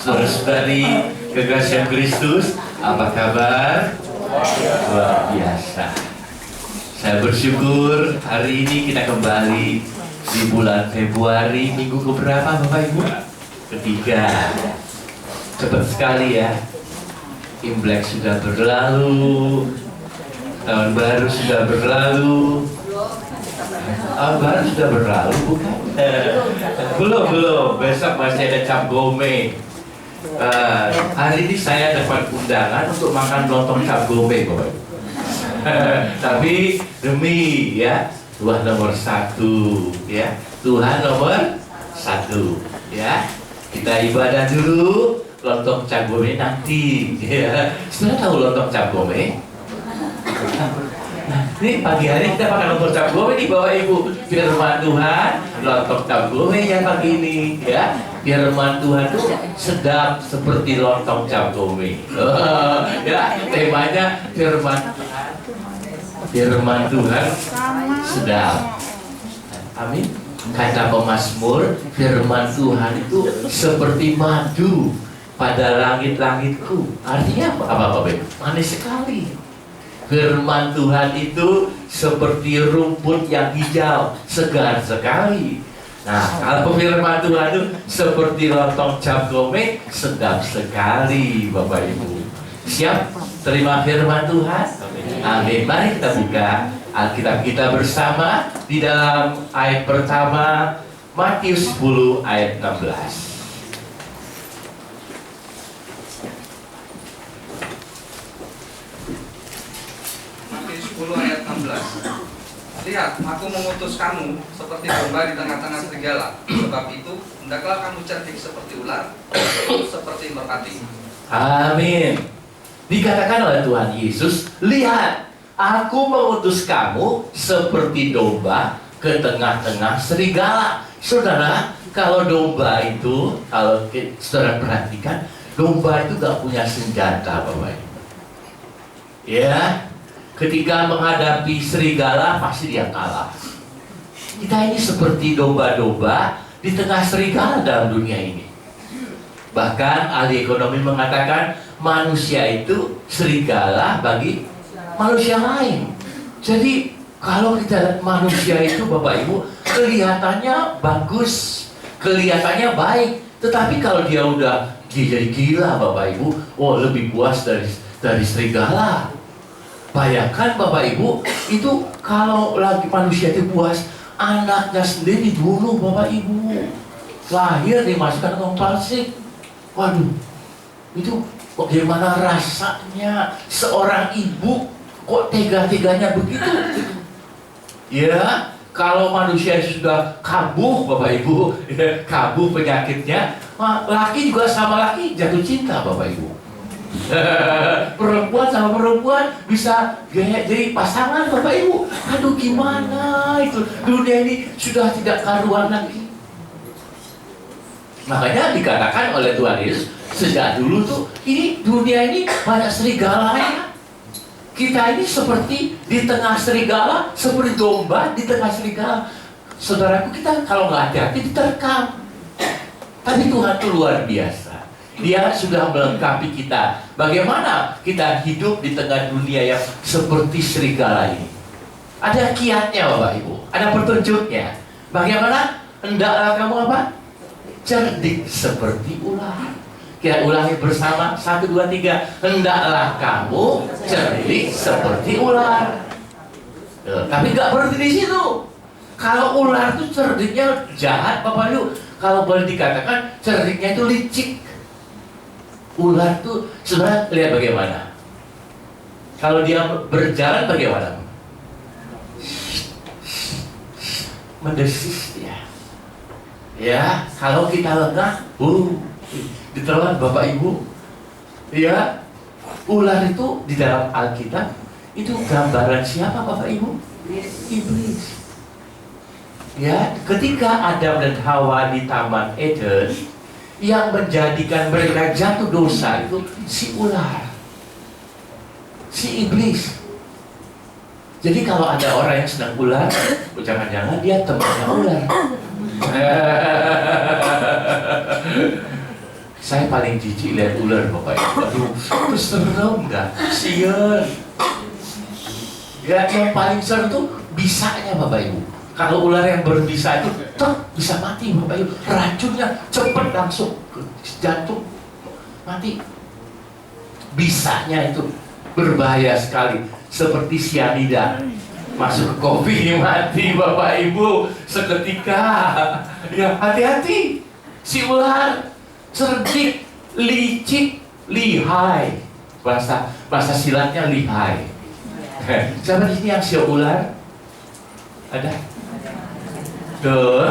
Saudara-saudari kekasih Kristus, apa kabar? Luar biasa. Saya bersyukur hari ini kita kembali di bulan Februari, minggu keberapa Bapak Ibu? Ketiga. Cepat sekali ya. Imlek sudah berlalu, tahun baru sudah berlalu. Tahun baru sudah berlalu bukan? Belum. Besok masih ada Cap Gome. Hari ini saya dapat undangan untuk makan lontong Cap Gome, Bapak. Tapi demi ya Tuhan nomor satu, ya Tuhan nomor satu, ya kita ibadah dulu. Lontong Cap Gome nanti, ya. Sudah tahu lontong Cap Gome? Nah, ini pagi hari kita makan lontong Cap Gome nih Bapak Ibu. Firman Tuhan, lontong Cap Gome ya pagi ini, ya. Firman Tuhan itu sedap seperti lontong Cap Gome. Ya, temanya firman Tuhan sedap. Amin. Kata pemazmur, firman Tuhan itu seperti madu pada langit-langitku. Artinya apa Bapak? Manis sekali. Firman Tuhan itu seperti rumput yang hijau, segar sekali. Nah, kalau firman Tuhan itu seperti lontong Cap Gome, sedap sekali Bapak Ibu. Siap terima firman Tuhan? Amin. Mari kita buka Alkitab kita bersama di dalam ayat pertama, Matius 10 ayat 16. Matius 10 ayat 16. Lihat, aku mengutus kamu seperti domba di tengah-tengah serigala. Sebab itu, hendaklah kamu cerdik seperti ular, seperti merpati. Amin. Dikatakan oleh Tuhan Yesus, lihat, aku mengutus kamu seperti domba ke tengah-tengah serigala. Saudara, kalau domba itu, kalau saudara perhatikan, domba itu gak punya senjata, Bapak Ibu. Ya, ketika menghadapi serigala pasti dia kalah. Kita ini seperti domba-domba di tengah serigala dalam dunia ini. Bahkan ahli ekonomi mengatakan manusia itu serigala bagi manusia lain. Jadi kalau kita lihat manusia itu Bapak Ibu kelihatannya bagus, kelihatannya baik, tetapi kalau dia udah jadi gila Bapak Ibu, oh lebih puas dari serigala. Bayangkan Bapak Ibu, itu kalau lagi manusia itu puas, anaknya sendiri dulu Bapak Ibu lahir dimasukkan ke plastik. Waduh, itu bagaimana rasanya seorang ibu kok tega-teganya begitu? Ya, kalau manusia sudah kambuh Bapak Ibu, kambuh penyakitnya, laki juga sama laki jatuh cinta Bapak Ibu. Perempuan sama perempuan bisa jadi pasangan Bapak Ibu. Aduh gimana itu, dunia ini sudah tidak karuan lagi. Makanya dikatakan oleh Tuhan Yesus sejak dulu tuh, ini dunia ini banyak serigalanya. Kita ini seperti di tengah serigala, seperti domba di tengah serigala. Saudaraku, kita kalau nggak hati-hati diterkam. Tapi Tuhan itu luar biasa. Dia sudah melengkapi kita. Bagaimana kita hidup di tengah dunia yang seperti serigala ini? Ada kiatnya Bapak Ibu, ada petunjuknya. Bagaimana? Hendaklah kamu apa? Cerdik seperti ular. Kita ulangi bersama, 1, 2, 3. Hendaklah kamu cerdik seperti ular. Tapi nggak berhenti di situ. Kalau ular itu cerdiknya jahat Bapak Ibu. Kalau boleh dikatakan cerdiknya itu licik. Ular itu sebenarnya lihat bagaimana. Kalau dia berjalan bagaimana? Mendesis dia. Ya, kalau kita lengah, ditelan Bapak Ibu. Ya, ular itu di dalam Alkitab itu gambaran siapa Bapak Ibu? Iblis. Ya, ketika Adam dan Hawa di Taman Eden, yang menjadikan mereka jatuh dosa itu si ular, si iblis. Jadi kalau ada orang yang sedang ular, jangan-jangan dia temannya ular. Saya paling jijik lihat ular Bapak Ibu. Aduh, itu serem nggak? Sian. Ya, yang paling serem tuh bisanya Bapak Ibu. Kalau ular yang berbisa itu, bisa mati Bapak Ibu. Racunnya cepet langsung ke jantung, mati. Bisanya itu berbahaya sekali, seperti sianida. Masuk ke kopi mati Bapak Ibu seketika. Ya, hati-hati. Si ular cerdik, licik, lihai. Bahasa silatnya lihai. Siapa di sini yang sio ular? Ada? Tuh.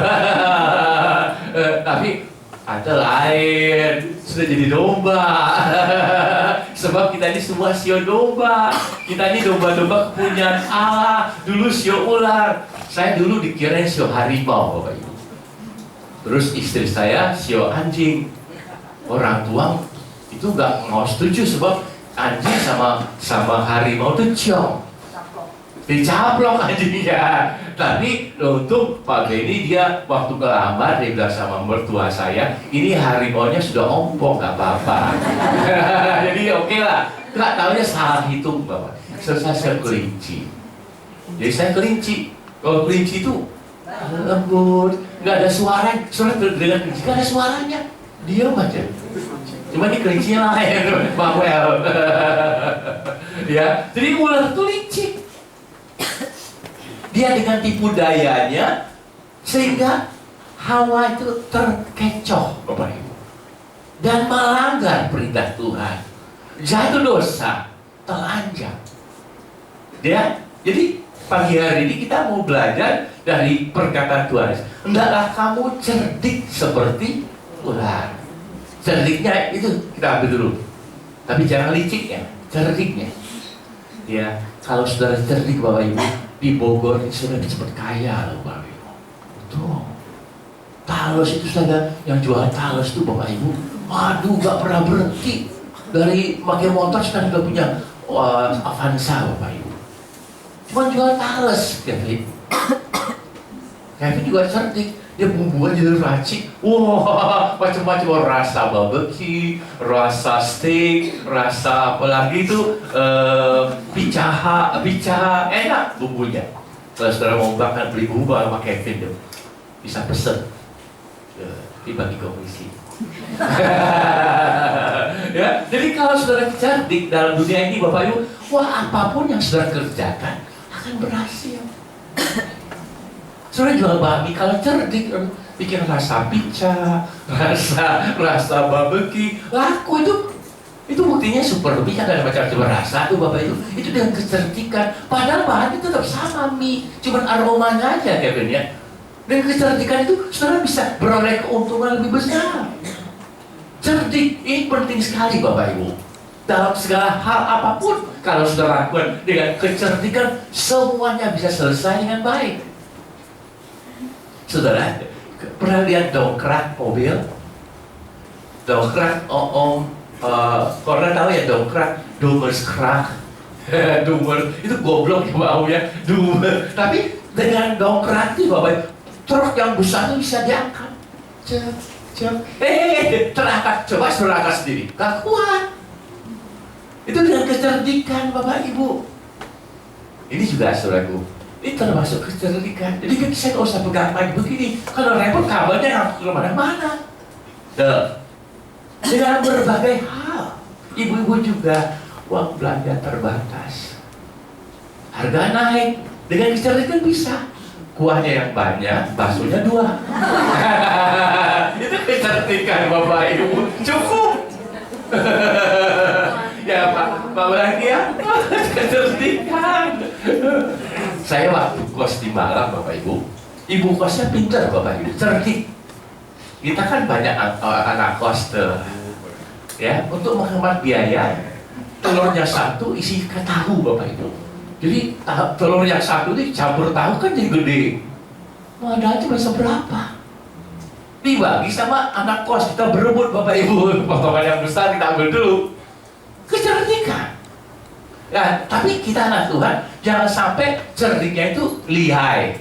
Tapi ada lain, sudah jadi domba. Sebab kita ini semua sio domba. Kita ini domba-domba kepunyaan Allah. Dulu sio ular. Saya dulu dikirain sio harimau Bapak Ibu. Terus istri saya sio anjing. Orang tua itu nggak mau setuju sebab anjing sama harimau itu ciong. Dicaplok anjingnya. Tapi untuk Pak Benny, dia waktu kelamar dia bilang sama mertua saya, ini harimaunya sudah ompong, nggak apa-apa. Jadi oke lah. Nggak tahunya salah hitung Bapak. Saya kelinci. Jadi saya kelinci. Kalau kelinci itu lembut, nggak ada suara. Suara dengan kelinci nggak ada suaranya. Diam aja. Cuma di kelincinya lain, bawel. Ya, jadi ular itu licik. Dia dengan tipu dayanya sehingga Hawa itu terkecoh Bapak Ibu dan melanggar perintah Tuhan, jatuh dosa, telanjang. Ya, jadi pagi hari ini kita mau belajar dari perkataan Tuhan. Hendaklah kamu cerdik seperti ular. Cerdiknya itu kita ambil dulu, tapi jangan liciknya, cerdiknya. Ya, kalau saudara cerdik Bapak Ibu, di Bogor ini sudah disebut kaya loh Bapak Ibu. Tuh, talos itu saja, yang jualan talos itu Bapak Ibu, aduh gak pernah berhenti. Dari pakai motor sekarang udah punya Avanza Bapak Ibu. Cuma jual talos, Kevin. Kevin juga cerdik. Dia bumbunya jadi racik, wah macam-macam rasa barbecue, rasa steak, rasa apalagi itu picaha, enak bumbunya. Kalau saudara mau makan beli bumbu sama Kevin tuh, bisa pesen, dibagi komisi. Ya, jadi kalau saudara cerdik dalam dunia ini Bapak Ibu, wah apapun yang saudara kerjakan akan berhasil. Saudara jual bakmi, kalau cerdik bikin rasa pica, rasa barbecue, laku itu buktinya super mie kan ada macam-macam rasa tuh Bapak itu dengan kecerdikan. Padahal bahan itu tetap sama mie, cuma aromanya aja Kevin ya. Dengan kecerdikan itu saudara bisa beroleh keuntungan lebih besar. Cerdik ini penting sekali Bapak Ibu. Dalam segala hal apapun kalau saudara lakukan dengan kecerdikan, semuanya bisa selesai dengan baik. Saudara, pernah lihat dongkrak mobil? Dongkrak, pernah tahu ya dongkrak, dumerskrak, dumer, itu goblok ya bau ya, dumer. Tapi dengan dongkrak itu Bapak, truk yang besar itu bisa diangkat. Terangkat, coba saudara angkat sendiri, gak kuat. Itu dengan kecerdikan Bapak Ibu. Ini juga saudaraku, ini termasuk kecerdikan. Jadi saya nggak usah pegang lagi begini. Kalau repot kabelnya langsung ke mana-mana. Dengan berbagai hal. Ibu-ibu juga uang belanja terbatas. Harga naik. Dengan kecerdikan bisa. Kuahnya yang banyak, baksonya 2. Itu kecerdikan Bapak Ibu. Cukup. Ya Pak lagi ya. Kecerdikan. Saya waktu kos di Malang Bapak Ibu, ibu kosnya pintar Bapak Ibu, cerdik. Kita kan banyak anak kos tuh, ya, untuk menghemat biaya, telurnya 1 isi ke tahu Bapak Ibu. Jadi telur yang 1 ini campur tahu kan jadi gede. Mau ada aja berasa berapa? Dibagi sama anak kos, kita berebut Bapak Ibu, potongan yang besar kita ambil dulu. Kecerdikan. Ya, tapi kita anak Tuhan jangan sampai cerdiknya itu lihai,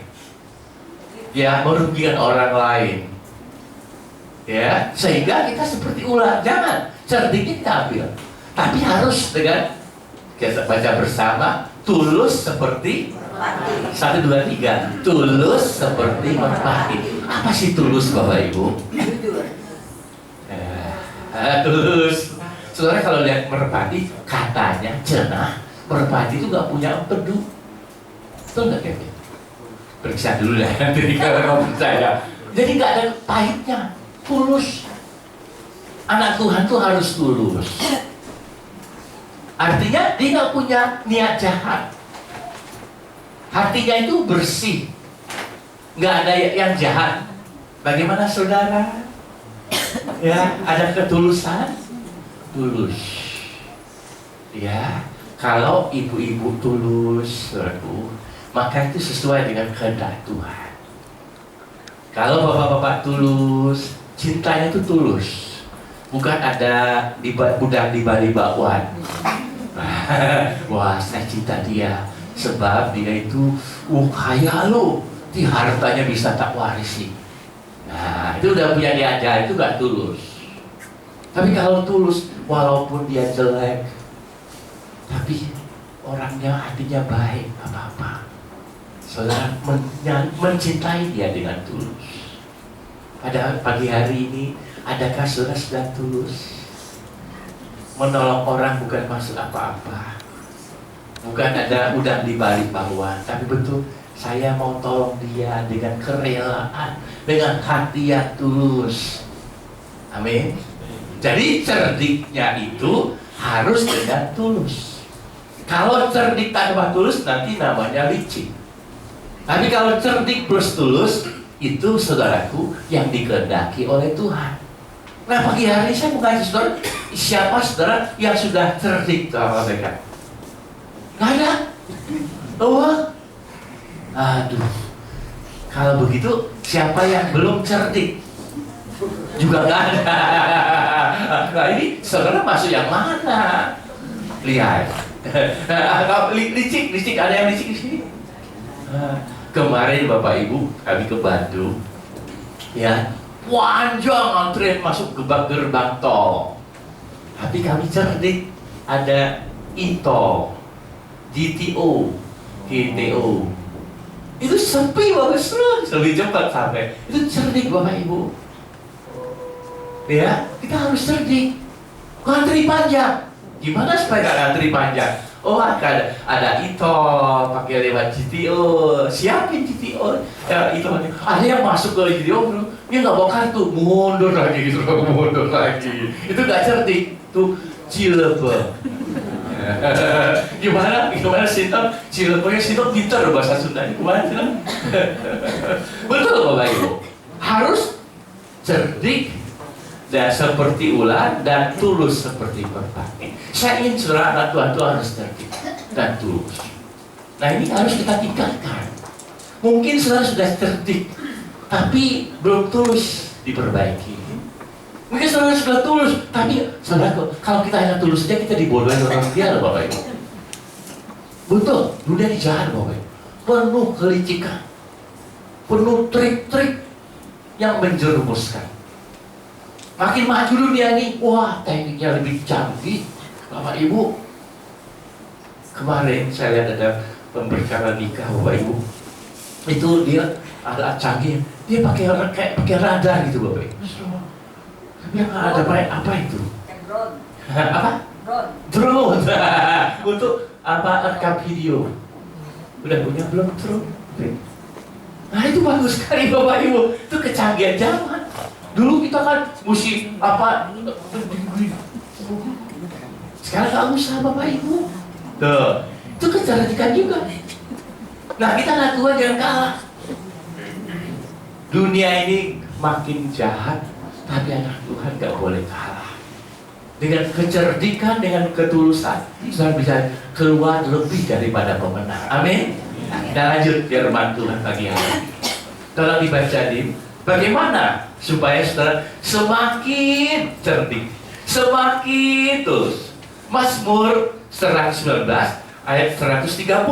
ya, merugikan orang lain. Ya, sehingga kita seperti ular. Jangan, cerdiknya kita ambil. Tapi harus dengan kita baca bersama, tulus seperti 1, 2, 3. Tulus seperti merpati. Apa sih tulus, Bapak Ibu? Tulus. Saudara kalau lihat merpati, katanya cenah merpati itu nggak punya empedu. Betul nggak Kevin? Periksa dulu lah nanti kalau mau percaya. Jadi nggak ada pahitnya. Tulus. Anak Tuhan tuh harus tulus. Artinya dia nggak punya niat jahat. Hatinya itu bersih. Nggak ada yang jahat. Bagaimana saudara? Ya, ada ketulusan. Tulus. Ya, kalau ibu-ibu tulus, saudaraku, maka itu sesuai dengan kehendak Tuhan. Kalau bapak-bapak tulus, cintanya itu tulus. Bukan ada budak di balik bakwan. Wah, saya cinta dia sebab dia itu kaya loh, di hartanya bisa tak warisi. Nah, itu udah punya dia aja, itu gak tulus. Tapi kalau tulus, walaupun dia jelek, tapi orangnya hatinya baik, apa-apa. Saudara mencintai dia dengan tulus. Pada pagi hari ini, adakah saudara sudah tulus? Menolong orang bukan maksud apa-apa. Bukan ada udang di balik bawah, tapi betul saya mau tolong dia dengan kerelaan, dengan hati yang tulus. Amin. Jadi cerdiknya itu harus dengan tulus. Kalau cerdik tanpa tulus nanti namanya licik. Tapi kalau cerdik plus tulus, itu saudaraku yang dikehendaki oleh Tuhan. Nah pagi hari saya mau kasih saudara, siapa saudara yang sudah cerdik sama mereka? Nggak ada. Oh, aduh. Kalau begitu siapa yang belum cerdik? Juga nggak ada. Nah ini saudara masuk yang mana? Lihat. Licik ada yang licik di sini. Kemarin Bapak Ibu kami ke Bandung, ya panjang antrian masuk ke gerbang tol. Tapi kami cerdik, ada e-tol, GTO, GTO. Itu sepi bagus terus, lebih cepat sampai. Itu cerdik Bapak Ibu. Ya, kita harus cerdik. Antri panjang. Gimana supaya gak antri panjang? Oh, ada e-tol pakai lewat GTO. Siapin GTO. Ya, itu ada yang masuk ke GTO, bro. Dia nggak bawa kartu, mundur lagi gitu, mundur lagi. Itu gak cerdik. Tuh Cilepe. Gimana Sinton? Cilepe Sinton pintar bahasa Sunda. Gimana sih? Betul Bapak Ibu. Harus cerdik dan seperti ular dan tulus seperti merpati. Saya ingin saudara anak Tuhan itu harus cerdik dan tulus. Nah ini harus kita tingkatkan. Mungkin saudara sudah cerdik, tapi belum tulus, diperbaiki. Mungkin saudara sudah tulus, tapi saudara kalau kita hanya tulus saja kita dibodohin orang dia loh Bapak Ibu. Betul, dunia ini jahat Bapak Ibu. Penuh kelicikan, penuh trik-trik yang menjerumuskan. Makin maju dunia ini, wah tekniknya lebih canggih. Bapak Ibu, kemarin saya lihat ada pemberkaran nikah Bapak Ibu. Itu dia ada canggih, dia pakai radar gitu Bapak Ibu. Dia ada apa itu? Drone. Apa? Drone. Untuk apa? Rekam video. Udah punya belum drone? Nah itu bagus sekali Bapak Ibu. Itu kecanggihan zaman. Dulu kita kan mesti apa? Sekarang nggak usah Bapak Ibu. Tuh, itu kecerdikan juga. Nah kita anak Tuhan jangan kalah. Dunia ini makin jahat, tapi anak Tuhan nggak boleh kalah. Dengan kecerdikan, dengan ketulusan, kita bisa keluar lebih daripada pemenang. Amin. Kita lanjut firman Tuhan pagi hari. Tolong dibaca Dim. Bagaimana supaya saudara semakin cerdik, semakin tulus? Mazmur 119 ayat 130.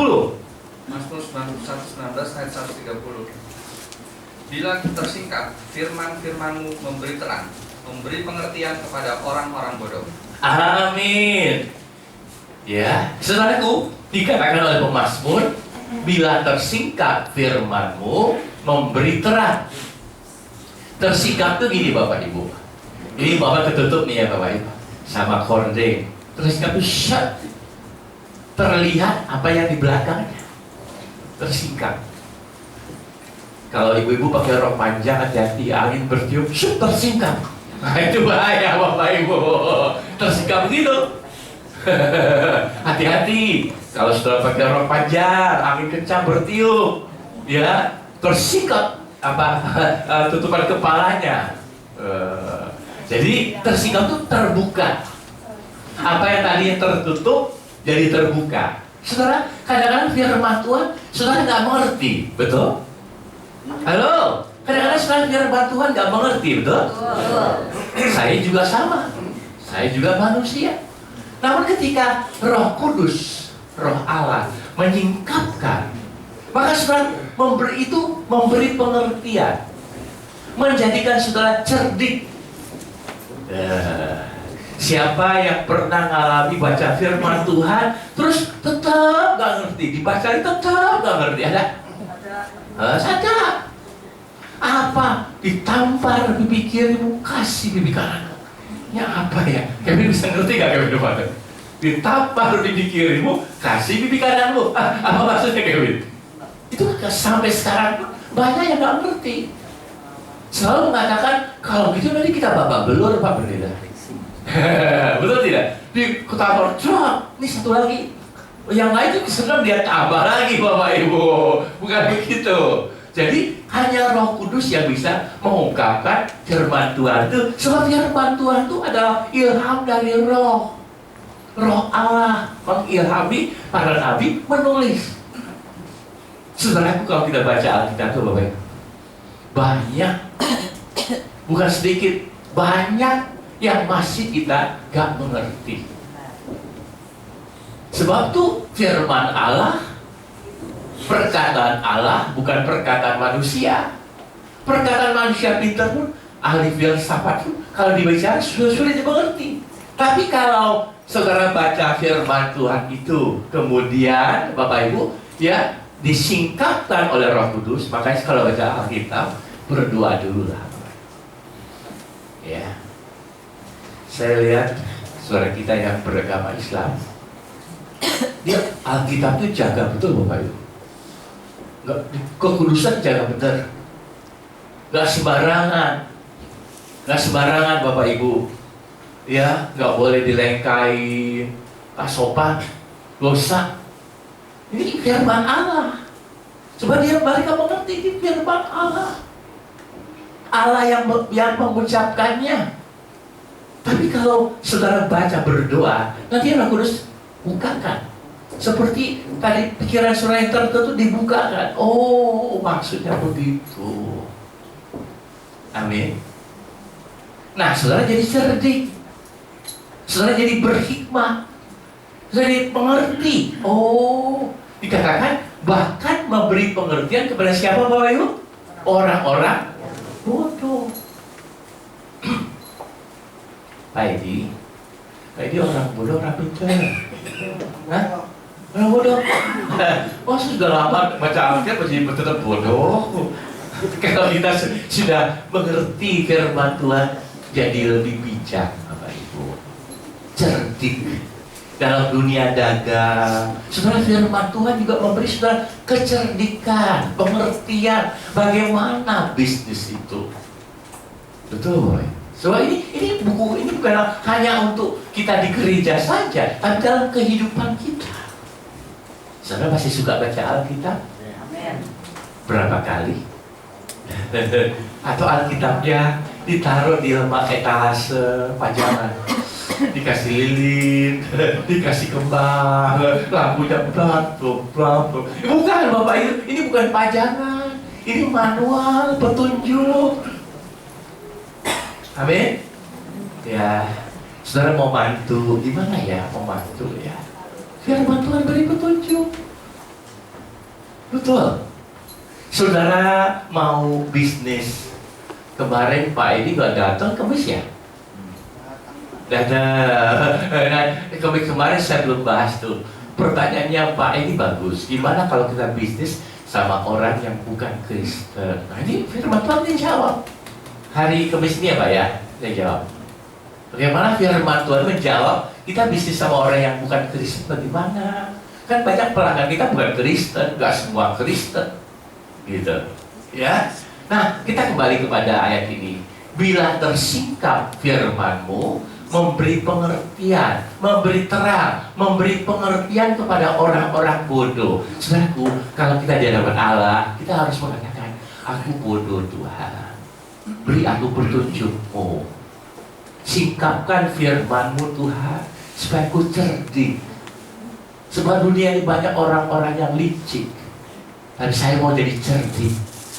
Mazmur 119 ayat 130. Bila tersingkap, firman-firman-Mu memberi terang, memberi pengertian kepada orang-orang bodoh. Amin. Ya, saudaraku, dikatakan oleh pemazmur, bila tersingkap firman-Mu memberi terang. Tersingkap tuh gini Bapak Ibu. Ini Bapak ketutup nih ya Bapak Ibu, sama kordeng. Tersingkap tuh shut. Terlihat apa yang di belakangnya. Tersingkap. Kalau ibu-ibu pakai rok panjang, hati-hati, angin bertiup, shut, tersingkap. Nah itu bahaya Bapak Ibu. Tersingkap begitu. Hati-hati. Kalau sudah pakai rok panjang, angin kencang bertiup, ya tersingkap tutupan kepalanya. Jadi tersingkap itu terbuka. Apa yang tadinya tertutup jadi terbuka. Saudara, kadang-kadang firman Tuhan, saudara nggak mengerti, betul? Halo, kadang-kadang saudara firman Tuhan nggak mengerti, betul? Saya juga sama. Saya juga manusia. Namun ketika Roh Kudus, Roh Allah menyingkapkan, maka saudara memberi pengertian, menjadikan saudara cerdik. Siapa yang pernah ngalami baca firman Tuhan, terus tetap gak ngerti, dibaca tetap gak ngerti, ada? Ada. Apa? Ditampar pipi kirimu, kasih pipi kanan. Ya apa ya? Kevin bisa ngerti gak Kevin depan? Ditampar pipi kirimu, kasih pipi kananmu. Apa maksudnya Kevin? Itu sampai sekarang banyak yang gak ngerti. Selalu mengatakan, kalau gitu nanti kita babak belur Pak Pendeta. Betul tidak? Di ketampar, ini satu lagi. Yang lain itu senang dia tambah lagi Bapak Ibu. Bukan begitu. Jadi hanya Roh Kudus yang bisa mengungkapkan firman Tuhan itu. Sebab firman Tuhan itu adalah ilham dari Roh. Roh Allah mengilhami para nabi menulis. Saudaraku, kalau kita baca Alkitab itu Bapak Ibu, banyak, bukan sedikit, banyak yang masih kita gak mengerti. Sebab itu firman Allah, perkataan Allah, bukan perkataan manusia. Perkataan manusia pintar pun, ahli filsafat pun, kalau dibaca sulit dimengerti. Tapi kalau saudara baca firman Tuhan itu, kemudian Bapak Ibu, ya disingkapkan oleh Roh Kudus, makanya kalau baca Alkitab, berdoa dulu lah. Ya. Saya lihat saudara kita yang beragama Islam, dia Alkitab itu jaga betul Bapak Ibu. Kekudusan jaga benar. Gak sembarangan Bapak Ibu. Ya, gak boleh dilengkain, sopan, dosa. Ini firman Allah. Coba mereka mengerti ini firman Allah. Allah yang mengucapkannya. Tapi kalau saudara baca berdoa, nanti Roh Kudus bukakan. Seperti tadi pikiran saudara yang tertentu dibukakan. Oh, maksudnya begitu. Amin. Nah, saudara jadi cerdik. Saudara jadi berhikmah. Saudara jadi mengerti. Oh, dikatakan bahkan memberi pengertian kepada siapa Bapak Ibu? Orang-orang bodoh. Pak Edi orang bodoh, orang pintar. Hah? Orang bodoh? Oh sudah lama baca Alkitab masih tetap bodoh. Kalau kita sudah mengerti firman Tuhan, jadi lebih bijak Bapak Ibu, cerdik dalam dunia dagang. Saudara, firman Tuhan juga memberi saudara kecerdikan, pengertian bagaimana bisnis itu. Betul. So ini buku ini bukan hanya untuk kita di gereja saja, tapi dalam kehidupan kita. Saudara masih suka baca Alkitab? Amin. Berapa kali? Atau Alkitabnya ditaruh di lemari etalase pajangan, dikasih lilin, dikasih kembang, lampunya blak-blak. Bukan Bapak Ibu, ini bukan pajangan, ini manual petunjuk. Amin. Ya, saudara mau bantu, gimana ya mau bantu ya? Firman Tuhan beri petunjuk. Betul. Saudara mau bisnis, kemarin Pak Edi nggak datang kemis ya? Nah, kemarin saya belum bahas tuh. Pertanyaannya Pak Edi bagus. Gimana kalau kita bisnis sama orang yang bukan Kristen? Nah ini firman Tuhan yang jawab. Hari Kamis ini ya Pak ya, saya jawab. Bagaimana firman Tuhan menjawab kita bisnis sama orang yang bukan Kristen bagaimana? Kan banyak pelanggan kita bukan Kristen, gak semua Kristen, gitu, ya. Nah kita kembali kepada ayat ini. Bila tersingkap firman-Mu, memberi pengertian, memberi terang, memberi pengertian kepada orang-orang bodoh. Saudaraku, kalau kita di hadapan Allah, kita harus mengatakan, aku bodoh Tuhan, beri aku petunjuk-Mu. Singkapkan firman-Mu Tuhan, supaya aku cerdik. Sebab dunia ini banyak orang-orang yang licik, dan saya mau jadi cerdik,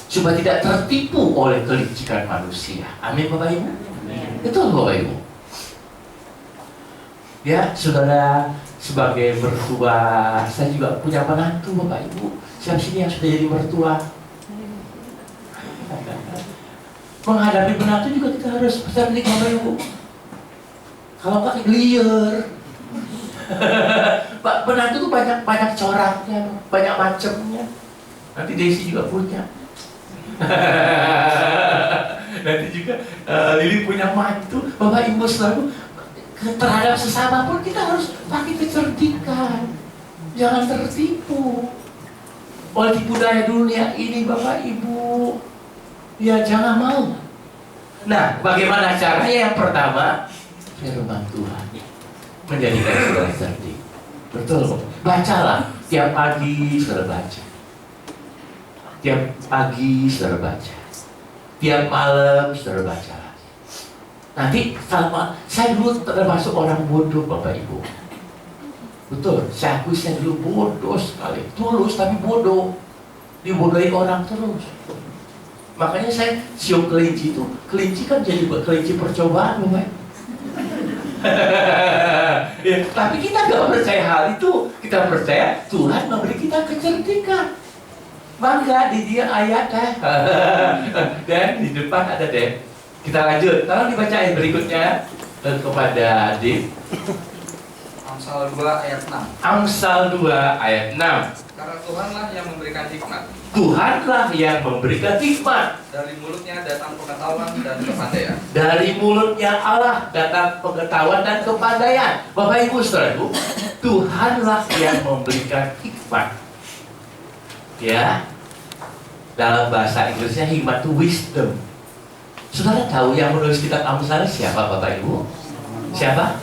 supaya tidak tertipu oleh kelicikan manusia. Amin Bapak Ibu? Betul Bapak Ibu? Ya, saudara, sebagai mertua, saya juga punya menantu Bapak Ibu. Siapa sini yang sudah jadi mertua? Menghadapi menantu juga kita harus cerdik Bapak Ibu. Kalau nggak liar. Pak menantu tuh banyak coraknya, banyak macamnya. Nanti Desi juga punya. Nanti juga Lili punya mantu. Bapak Ibu selalu terhadap sesama pun kita harus pakai kecerdikan. Jangan tertipu oleh tipu daya dunia ini Bapak Ibu. Ya jangan mau. Nah bagaimana caranya? Yang pertama, firman Tuhan menjadikan saudara cerdik. Betul. Bacalah tiap pagi saudara baca. Tiap pagi saudara baca. Tiap malam saudara baca. Nanti sama saya dulu termasuk orang bodoh Bapak Ibu. Betul, saya akui saya dulu bodoh sekali. Tulus tapi bodoh. Dibodohi orang terus. Makanya saya siung kelinci itu. Kelinci kan jadi kelinci percobaan Bapak. Ya, tapi kita gak percaya hal itu. Kita percaya Tuhan memberi kita kecerdikan. Maka di dia ayat dan di depan ada deh. Kita lanjut, tolong dibaca ayat berikutnya kepada Adik. Amsal 2 ayat 6. Amsal 2 ayat 6. Karena Tuhanlah yang memberikan hikmat. Tuhanlah yang memberikan hikmat. Dari mulutnya datang pengetahuan dan kepandaian. Dari mulutnya Allah datang pengetahuan dan kepandaian. Bapak Ibu saudaraku, Tuhanlah yang memberikan hikmat. Ya, dalam bahasa Inggrisnya hikmat itu wisdom. Saudara tahu yang menulis kitab Amsal siapa Bapak Ibu? Siapa?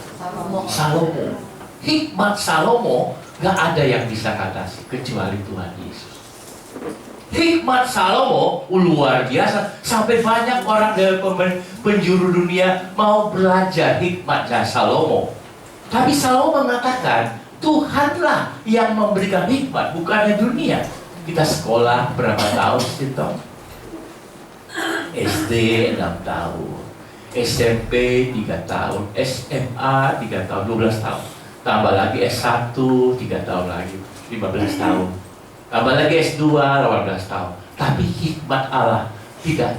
Salomo. Hikmat Salomo gak ada yang bisa ngatasi kecuali Tuhan Yesus. Hikmat Salomo luar biasa. Sampai banyak orang dari penjuru dunia mau belajar hikmatnya Salomo. Tapi Salomo mengatakan Tuhanlah yang memberikan hikmat, bukannya dunia. Kita sekolah berapa tahun sih toh? SD 6 tahun, SMP 3 tahun, SMA 3 tahun, 12 tahun. Tambah lagi S1 3 tahun lagi, 15 tahun. Tambah lagi S2 18 tahun. Tapi hikmat Allah tidak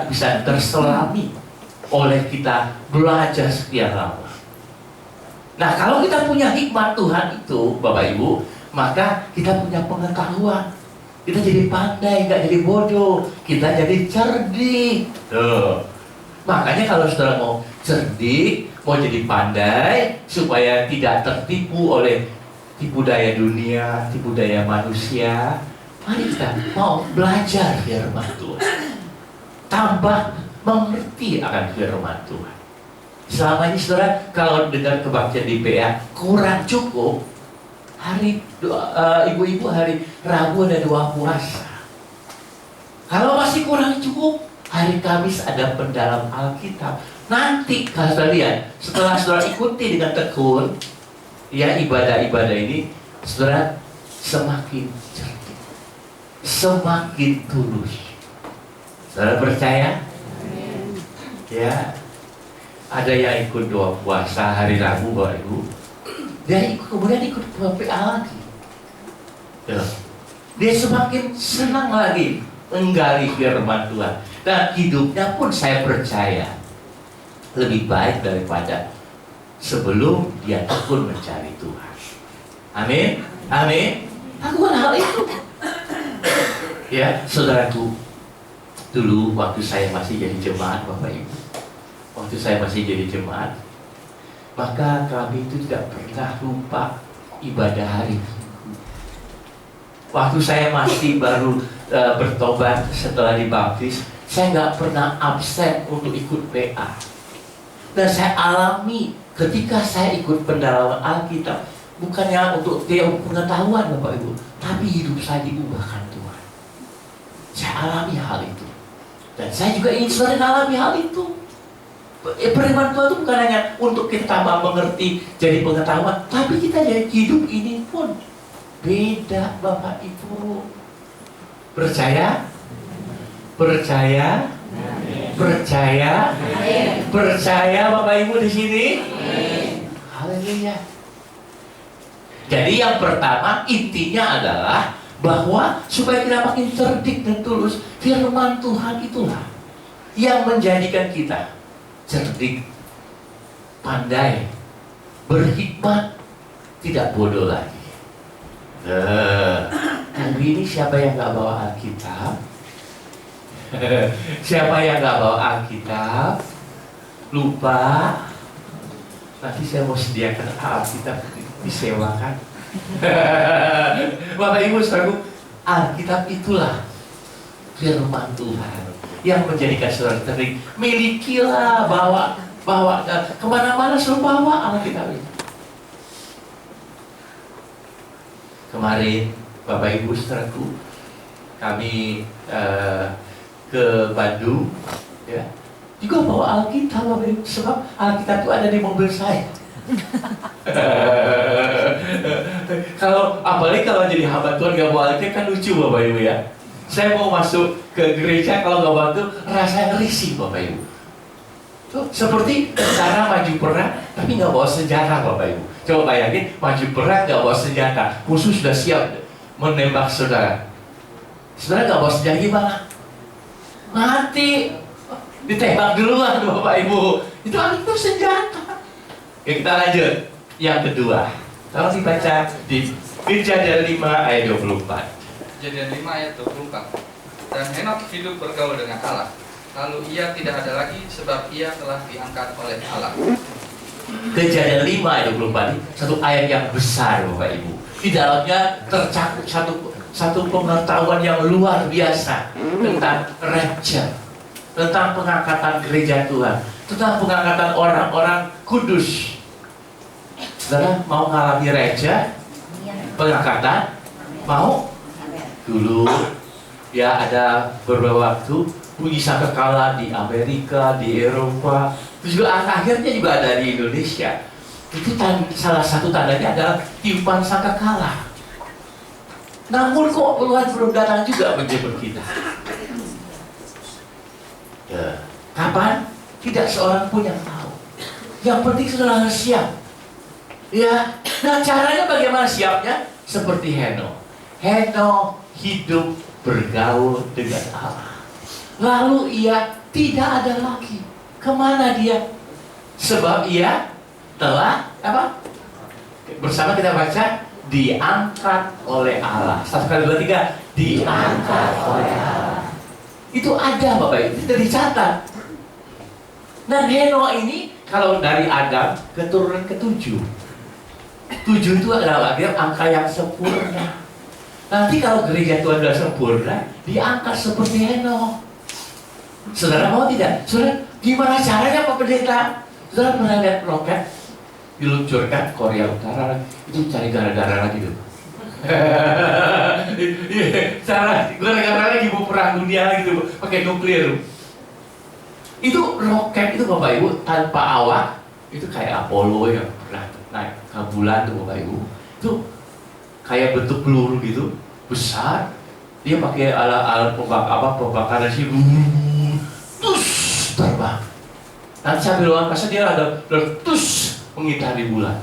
bisa terselami oleh kita belajar sekian lama. Nah, kalau kita punya hikmat Tuhan itu, Bapak Ibu, maka kita punya pengetahuan. Kita jadi pandai, nggak jadi bodoh. Kita jadi cerdik. Tuh. Makanya kalau saudara mau cerdik, mau jadi pandai, supaya tidak tertipu oleh tipu daya dunia, tipu daya manusia, mari kita mau belajar firman Tuhan. Tambah mengerti akan firman Tuhan. Selama ini saudara, kalau dengar kebaktian di PA kurang cukup, hari ibu-ibu hari Rabu ada doa puasa. Kalau masih kurang cukup, hari Kamis ada pendalam Alkitab. Nanti kalau saudara lihat, setelah saudara ikuti dengan tekun, ya ibadah-ibadah ini, saudara semakin cerdik, semakin tulus. Saudara percaya? Ya, ada yang ikut doa puasa hari Rabu, Bapak Ibu. Dia kemudian ikut PA lagi. Ya. dia semakin senang lagi menggali firman Tuhan. Dan hidupnya pun saya percaya lebih baik daripada sebelum dia tekun mencari Tuhan. Amin. Amin. Lakukan hal itu. Ya, saudaraku, dulu waktu saya masih jadi jemaat, Bapak Ibu, waktu saya masih jadi jemaat, maka kami itu tidak pernah lupa ibadah hari Minggu. Waktu saya masih baru bertobat setelah dibaptis, saya nggak pernah absen untuk ikut PA. Dan saya alami ketika saya ikut pendalaman Alkitab, bukannya untuk pengetahuan Bapak Ibu, tapi hidup saya diubahkan Tuhan. Saya alami hal itu. Dan saya juga ingin saudara alami hal itu. Firman Tuhan itu bukan hanya untuk kita tambah mengerti jadi pengetahuan, tapi kita jadi hidup ini pun beda Bapak Ibu. Percaya? Percaya? Percaya? Percaya Bapak Ibu di sini? Haleluya. Jadi yang pertama intinya adalah bahwa supaya kita makin cerdik dan tulus, firman Tuhan itulah yang menjadikan kita cerdik, pandai, berhikmat, tidak bodoh lagi. Hari ini siapa yang nggak bawa Alkitab? Siapa yang nggak bawa Alkitab? Lupa. Nanti saya mau sediakan Alkitab disewakan. Bapak Ibu saudaraku, Alkitab itulah firman Tuhan yang menjadikan saudara cerdik. Milikilah, bawa kemana-mana selalu bawa Alkitab itu. Kemarin Bapak Ibu saudaraku, kami ke Bandung, ya, juga bawa Alkitab Bapak Ibu, sebab Alkitab itu ada di mobil saya. Apalagi kalau jadi hamba Tuhan gak bawa Alkitab kan lucu Bapak Ibu ya. Saya mau masuk ke gereja kalau gak bawa itu rasanya risih Bapak Ibu. Tuh, seperti tentara maju perang tapi gak bawa senjata Bapak Ibu. Coba bayangin maju perang gak bawa senjata, musuh sudah siap menembak saudara. Saudara gak bawa senjata gimana? Mati, ditembak duluan Bapak Ibu. Itu Alkitab senjata. Oke, kita lanjut. Yang kedua, kalau dibaca di Kejadian 5 ayat 24. Kejadian 5 ayat 24. Dan Henok hidup bergaul dengan Allah, lalu ia tidak ada lagi sebab ia telah diangkat oleh Allah. Kejadian 5 ayat 24 satu ayat yang besar Bapak Ibu. Di dalamnya tercakup satu pengetahuan yang luar biasa tentang rapture, tentang pengangkatan gereja Tuhan, tentang pengangkatan orang-orang kudus. Saudara mau ngalami rapture, pengangkatan? Mau? Dulu ya ada beberapa waktu bunyi sangkakala di Amerika, di Eropa, itu juga akhirnya juga ada di Indonesia. Itu salah satu tandanya adalah tiupan sangkakala. Namun kok Tuhan belum datang juga menjemput kita. Ya. Kapan? Tidak seorang pun yang tahu. Yang penting saudara harus siap. Ya, nah caranya bagaimana siapnya? Seperti Henok. Henok hidup bergaul dengan Allah. Lalu ia tidak ada lagi. Kemana dia? Sebab ia telah apa? Bersama kita baca, diangkat oleh Allah. 1, 2, 3, diangkat oleh Allah. Itu ada Bapak Ibu, itu dicatat. Dan Henok ini kalau dari Adam keturunan ke-7. 7 itu adalah angka yang sempurna. Nanti kalau gereja Tuhan sudah sempurna, diangkat seperti Henok. Saudara mau tidak? Saudara, gimana caranya Pak Pendeta? Saudara pernah lihat roket diluncurkan Korea Utara, itu cari gara-gara lagi tuh. Gara-gara lagi mau perang dunia lagi tuh, pakai nuklir. Itu roket itu Bapak Ibu tanpa awak, itu kayak Apollo yang pernah naik ke bulan tuh Bapak Ibu. Itu kayak bentuk peluru gitu, besar. Dia pakai alat pembakaran sih, terbang. Nanti sambil luar angkasa dia ada tus mengitari bulan.